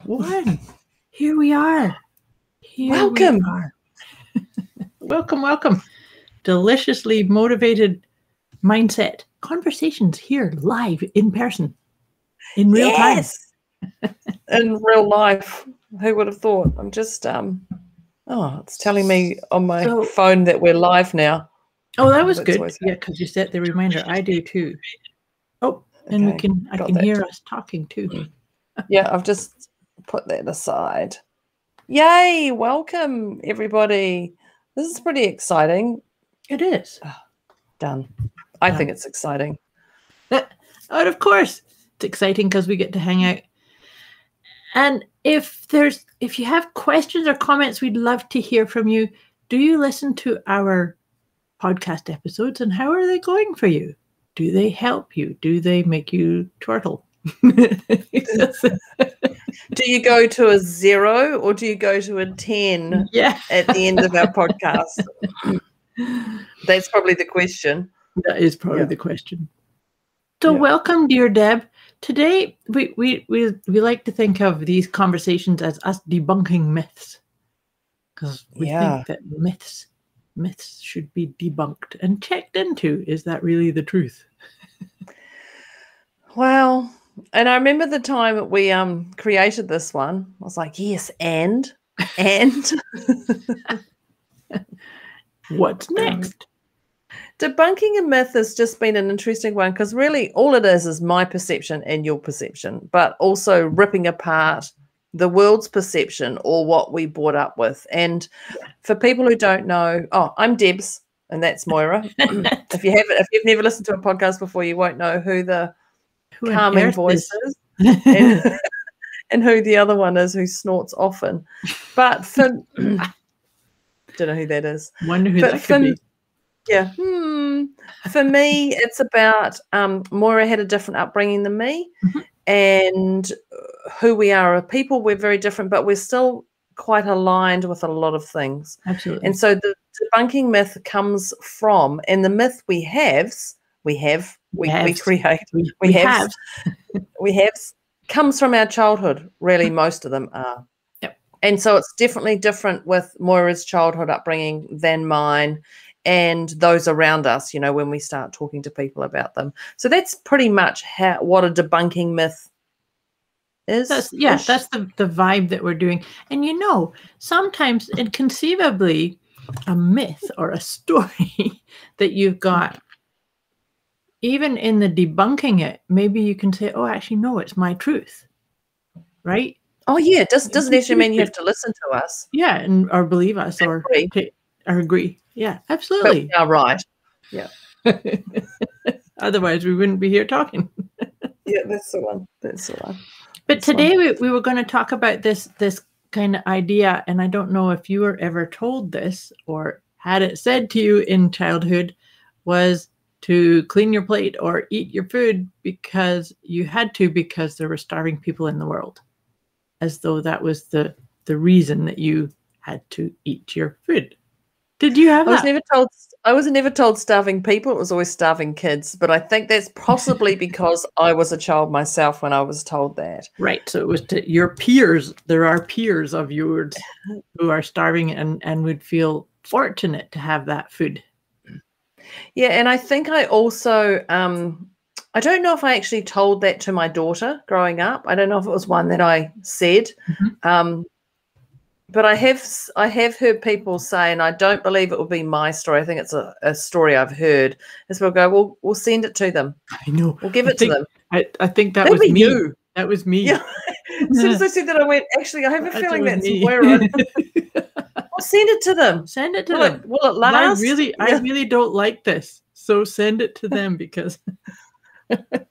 One. Here we are. Welcome. Welcome. Deliciously motivated mindset conversations here live in person in real time. In real life. Who would have thought? I'm just it's telling me on my phone that we're live now. Oh, that was good. Yeah, because you set the reminder. I do too. Oh, and okay. I can hear us talking too. Yeah, I've just put that aside. Yay, welcome everybody. This is pretty exciting. It is. Done. I think it's exciting. Oh, of course. It's exciting because we get to hang out. And if you have questions or comments, we'd love to hear from you. Do you listen to our podcast episodes, and how are they going for you? Do they help you? Do they make you turtle? Do you go to a 0 or do you go to a 10 at the end of our podcast? That's probably the question. That is probably the question. So welcome, dear Deb. Today we like to think of these conversations as us debunking myths, because we think that myths should be debunked and checked into. Is that really the truth? Well, and I remember the time that we created this one. I was like, yes, and what's next? Debunking a myth has just been an interesting one, because really all it is my perception and your perception, but also ripping apart the world's perception or what we brought up with. And for people who don't know, I'm Debz, and that's Moira. If you've never listened to a podcast before, you won't know who the calming voice is and who the other one is who snorts often. But for don't know who that is. Wonder who that could be. Yeah. For me, it's about Moira had a different upbringing than me, and who we are as people, we're very different, but we're still quite aligned with a lot of things. Absolutely. And so the debunking myth comes from, and the myth we have comes from our childhood. Really, most of them are. Yep. And so it's definitely different with Moira's childhood upbringing than mine and those around us, when we start talking to people about them. So that's pretty much what a debunking myth is. That's the vibe that we're doing. And sometimes, and conceivably, a myth or a story that you've got, even in the debunking it, maybe you can say, oh, actually, no, it's my truth. Right? Oh, yeah. It doesn't actually mean you have to listen to us. Yeah, or believe us or agree. Yeah, absolutely. Yeah, right. Yeah. Otherwise, we wouldn't be here talking. Yeah, that's the one. But today we were going to talk about this kind of idea, and I don't know if you were ever told this or had it said to you in childhood, was to clean your plate or eat your food because you had to, because there were starving people in the world, as though that was the reason that you had to eat your food. Did you have that? I was never told starving people. It was always starving kids. But I think that's possibly because I was a child myself when I was told that. Right. So it was to your peers. There are peers of yours who are starving and would feel fortunate to have that food. Yeah. And I think I also, I don't know if I actually told that to my daughter growing up. I don't know if it was one that I said. But I have heard people say, and I don't believe it will be my story. I think it's a story I've heard. Is we'll go, we'll send it to them. I know. We'll give it to them. I think that was me. You. That was me. Yeah. As soon as I said that, I went, actually, I have a feeling that's Moira. I'll send it to them. Send it to them. Will it last? I really don't like this. So send it to them, because that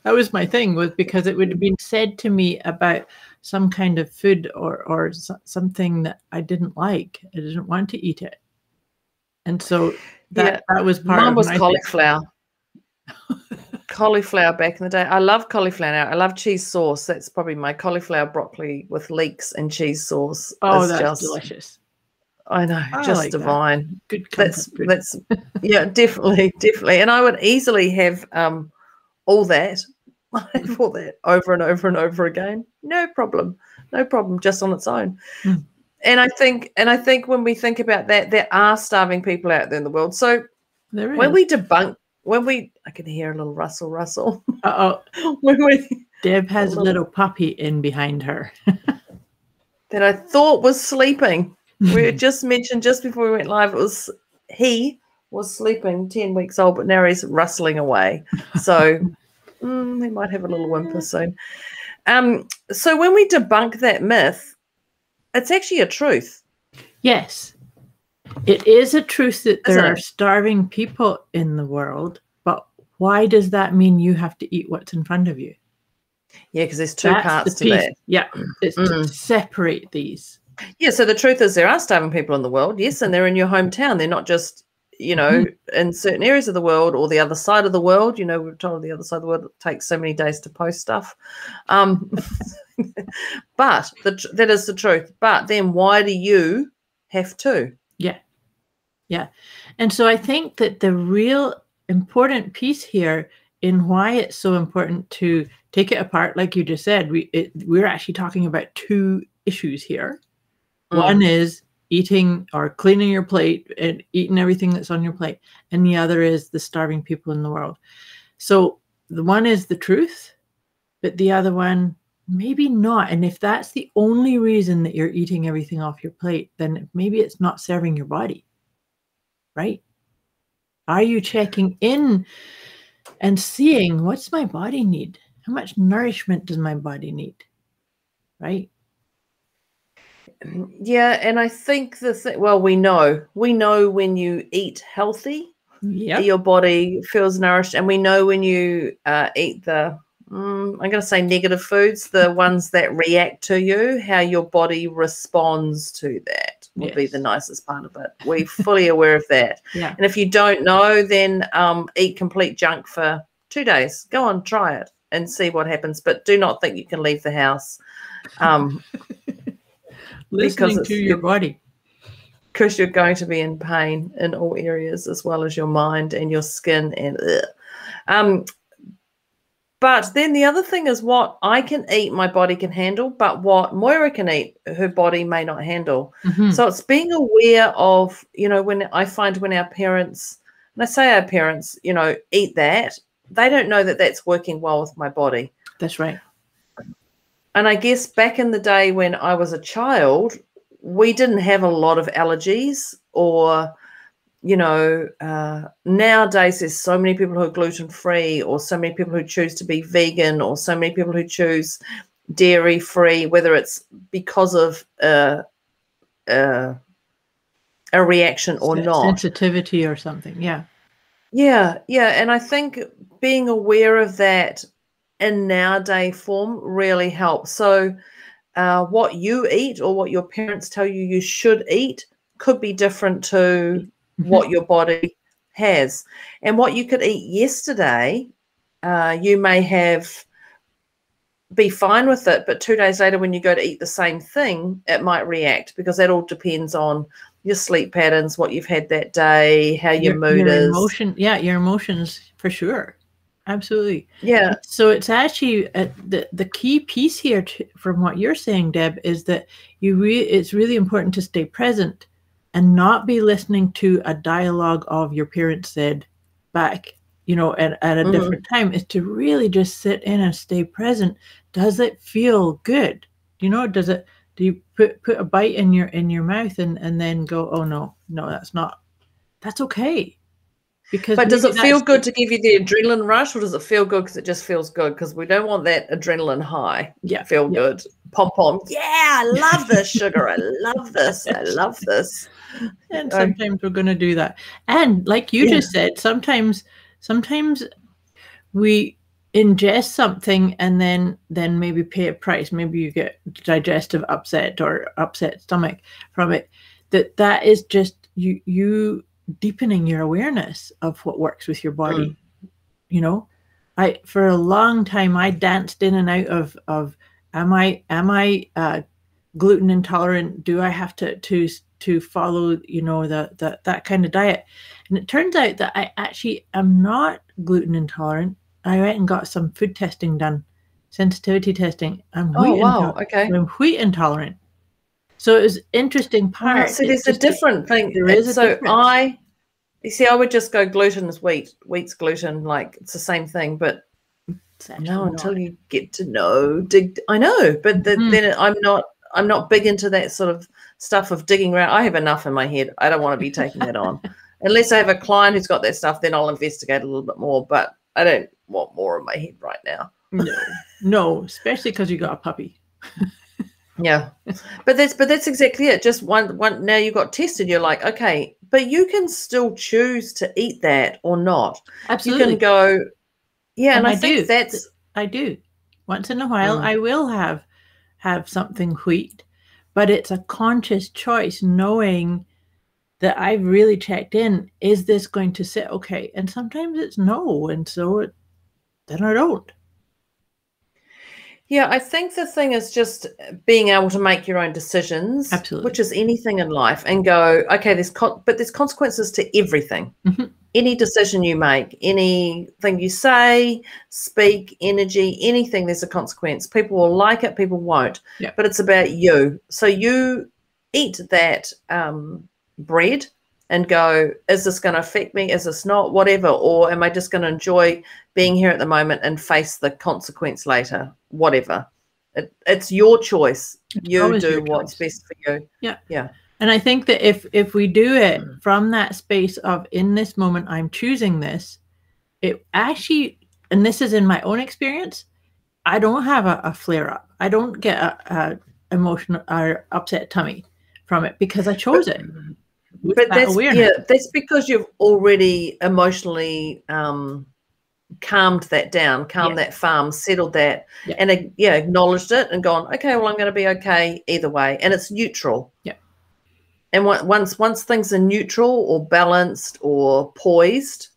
was my thing, was because it would have been said to me about some kind of food or something that I didn't like. I didn't want to eat it. And so that was part Mine of was my cauliflower. Cauliflower back in the day. I love cauliflower now. I love cheese sauce. That's probably my cauliflower broccoli with leeks and cheese sauce. Oh, that's delicious. I know, just like divine. That. Good. That's yeah, definitely. And I would easily have all that. I have all that over and over and over again. No problem. no problem, just on its own. Mm. And I think when we think about that, there are starving people out there in the world. So There is. when we debunk, I can hear a little rustle. Uh-oh. when we Deb has a little puppy in behind her. that I thought was sleeping. We had just mentioned just before we went live, he was sleeping, 10 weeks old, but now he's rustling away. So he might have a little whimper soon. So when we debunk that myth, it's actually a truth. Yes. It is a truth that there Isn't are it? starving people in the world, but why does that mean you have to eat what's in front of you? Yeah, because there's two parts to that. Yeah, it's to separate these. Yeah, so the truth is there are starving people in the world, yes, and they're in your hometown. They're not just, in certain areas of the world or the other side of the world. We're told the other side of the world takes so many days to post stuff. But that is the truth. But then why do you have to? Yeah. Yeah. And so I think that the real important piece here in why it's so important to take it apart, like you just said, we're actually talking about two issues here. One is eating or cleaning your plate and eating everything that's on your plate. And the other is the starving people in the world. So the one is the truth, but the other one, maybe not. And if that's the only reason that you're eating everything off your plate, then maybe it's not serving your body, right? Are you checking in and seeing what's my body need? How much nourishment does my body need, right? Yeah, and I think we know when you eat healthy, your body feels nourished, and we know when you eat the I'm going to say negative foods, the ones that react to you, how your body responds to that would be the nicest part of it. We're fully aware of that. Yeah. And if you don't know, then eat complete junk for 2 days. Go on, try it and see what happens. But do not think you can leave the house. Listening to your body. Because you're going to be in pain in all areas, as well as your mind and your skin. And but then the other thing is what I can eat, my body can handle, but what Moira can eat, her body may not handle. So it's being aware of, when I find when our parents, and I say our parents, eat that, they don't know that that's working well with my body. That's right. And I guess back in the day when I was a child, we didn't have a lot of allergies or, nowadays there's so many people who are gluten-free or so many people who choose to be vegan or so many people who choose dairy-free, whether it's because of a reaction or not. Sensitivity or something, yeah. Yeah, and I think being aware of that in nowadays form really helps. So what you eat or what your parents tell you should eat could be different to what your body has. And what you could eat yesterday, you may be fine with it, but 2 days later when you go to eat the same thing, it might react, because that all depends on your sleep patterns, what you've had that day, how your mood is. Your emotions, for sure. Absolutely. Yeah. So it's actually the key piece here from what you're saying, Deb, is that it's really important to stay present and not be listening to a dialogue of your parents said back, at a different time. Is to really just sit in and stay present. Does it feel good? Do you put a bite in your mouth and then go, oh no, that's okay. But does it feel good to give you the adrenaline rush, or does it feel good because it just feels good? Because we don't want that adrenaline high. Feel good. Pom. Yeah, I love this sugar. I love this. I love this. And sometimes we're going to do that. And like you just said, sometimes we ingest something and then maybe pay a price. Maybe you get digestive upset or upset stomach from it. That is just you deepening your awareness of what works with your body. For a long time I danced in and out of am I gluten intolerant? Do I have to follow that kind of diet? And it turns out that I actually am not gluten intolerant. I went and got some food testing done sensitivity testing. I'm Oh, wheat wow. Okay. I'm wheat intolerant. So it was interesting part. So there's a different thing. There is a so difference. you see, I would just go gluten is wheat. Wheat's gluten, like it's the same thing. But no, until you get to know, I know, but then I'm not big into that sort of stuff of digging around. I have enough in my head. I don't want to be taking that on. Unless I have a client who's got that stuff, then I'll investigate a little bit more. But I don't want more in my head right now. No, especially because you got a puppy. Yeah, but that's exactly it. Just one. Now you got tested. You're like, okay, but you can still choose to eat that or not. Absolutely. You can go. Yeah, and I think I do. Once in a while, I will have something wheat, but it's a conscious choice, knowing that I've really checked in. Is this going to sit okay? And sometimes it's no, and so then I don't. Yeah, I think the thing is just being able to make your own decisions, Absolutely. which is anything in life, and go, okay, there's consequences to everything. Any decision you make, anything you say, speak, energy, anything, there's a consequence. People will like it, people won't. Yeah. But it's about you. So you eat that bread and go, is this going to affect me? Is this not? Whatever. Or am I just going to enjoy being here at the moment and face the consequence later? Whatever. It's your choice. You do what's best for you. Yeah. Yeah. And I think that if we do it from that space of, in this moment, I'm choosing this, it actually, and this is in my own experience, I don't have a flare up. I don't get a emotional or upset tummy from it because I chose it. But that's because you've already emotionally calmed that down, that farm, settled that, and acknowledged it and gone, okay, well, I'm going to be okay either way, and it's neutral. Yeah. And once things are neutral or balanced or poised,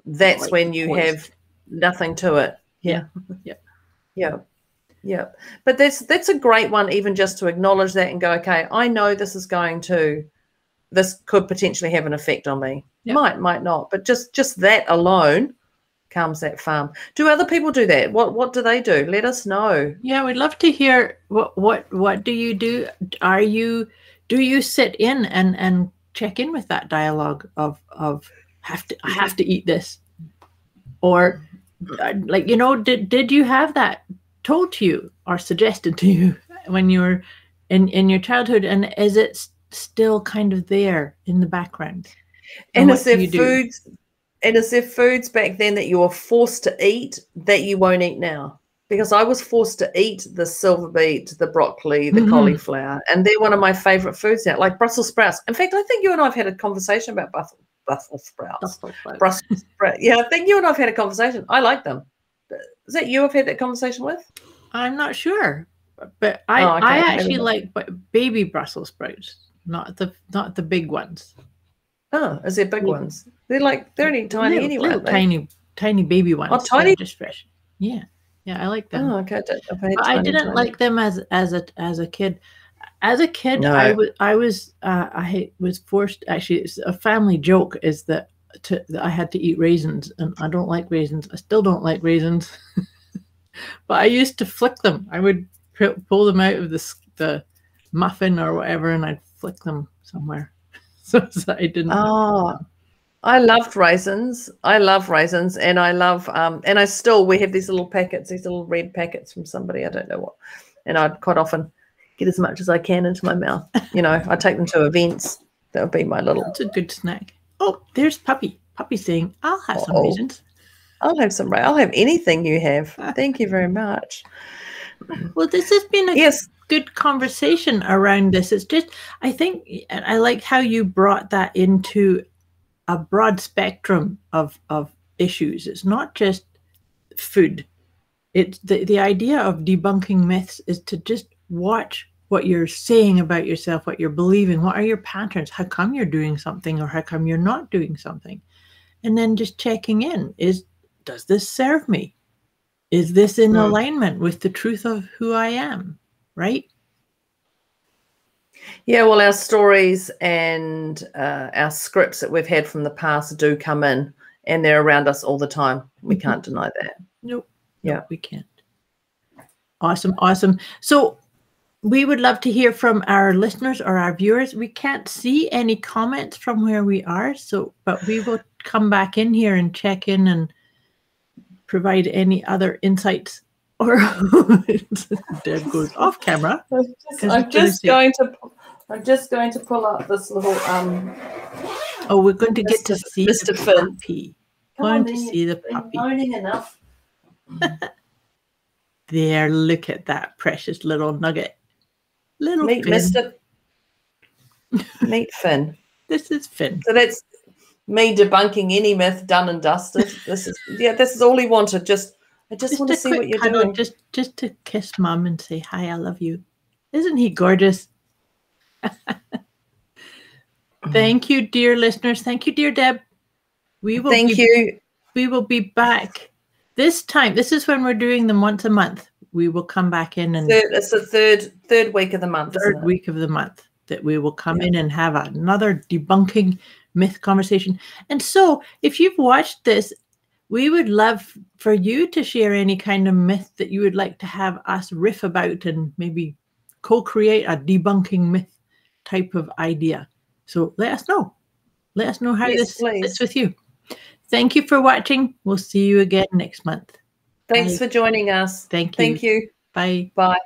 that's when you have nothing to it. Yeah. But that's a great one, even just to acknowledge that and go, okay, I know this could potentially have an effect on me. Might not, but just that alone calms that farm. Do other people do that? What do they do? Let us know. Yeah, we'd love to hear what do you do? Do you sit in and check in with that dialogue of I have to eat this, or like, did you have that told to you or suggested to you when you were in your childhood, and is it still kind of there in the background? And is there foods back then that you were forced to eat that you won't eat now? Because I was forced to eat the silver beet, the broccoli, the cauliflower, and they're one of my favorite foods now, like Brussels sprouts. In fact, I think you and I have had a conversation about Brussels sprouts. Brussels sprouts. Yeah, I think you and I have had a conversation. I like them. Is that you I've had that conversation with? I'm not sure, but I actually like baby Brussels sprouts, not the big ones. Oh, is there big ones? They're only tiny anyway. Little tiny baby ones. Oh, tiny, just fresh. Yeah, I like them. Oh, okay. I didn't like them as a kid. As a kid, no. I was forced. Actually, it's a family joke is that I had to eat raisins, and I don't like raisins. I still don't like raisins. But I used to flick them. I would pull them out of the muffin or whatever, and I'd flick them somewhere. So I didn't. Oh, I loved raisins. I love raisins, and I love and we have these little packets, these little red packets from somebody, I don't know what, and I'd quite often get as much as I can into my mouth. I take them to events. That would be my little. That's a good snack. Oh, there's Puppy. Puppy's saying, "I'll have some raisins. I'll have anything you have. Thank you very much." Well, this has been a good conversation around this. It's just, I think, I like how you brought that into a broad spectrum of issues. It's not just food. It's the idea of debunking myths is to just watch what you're saying about yourself, what you're believing, what are your patterns, how come you're doing something or how come you're not doing something, and then just checking in. Does this serve me? Is this in alignment with the truth of who I am? Right? Yeah, well, our stories and our scripts that we've had from the past do come in, and they're around us all the time. We can't deny that. Nope. Yeah, nope, we can't. Awesome, awesome. So we would love to hear from our listeners or our viewers. We can't see any comments from where we are, but we will come back in here and check in and provide any other insights. Or Deb goes off camera. I'm just going to pull up this little Oh, we're going to get to see Mr. the Finn. puppy. Going to see the puppy. Moaning enough. There, look at that precious little nugget. Little Meet Finn. Meet Finn. This is Finn. So that's me debunking any myth, done and dusted. This is all he wanted. I just want to see what you're doing. Just to kiss Mum and say hi, I love you. Isn't he gorgeous? Thank you, dear listeners. Thank you, dear Deb. We will be back this time. This is when we're doing them once a month. We will come back in and it's the third week of the month. Third week of the month that we will come in and have another debunking myth conversation. And so, if you've watched this, we would love for you to share any kind of myth that you would like to have us riff about and maybe co-create a debunking myth type of idea. So let us know. Let us know how this fits with you. Thank you for watching. We'll see you again next month. Thanks for joining us. Thank you. Thank you. Bye. Bye.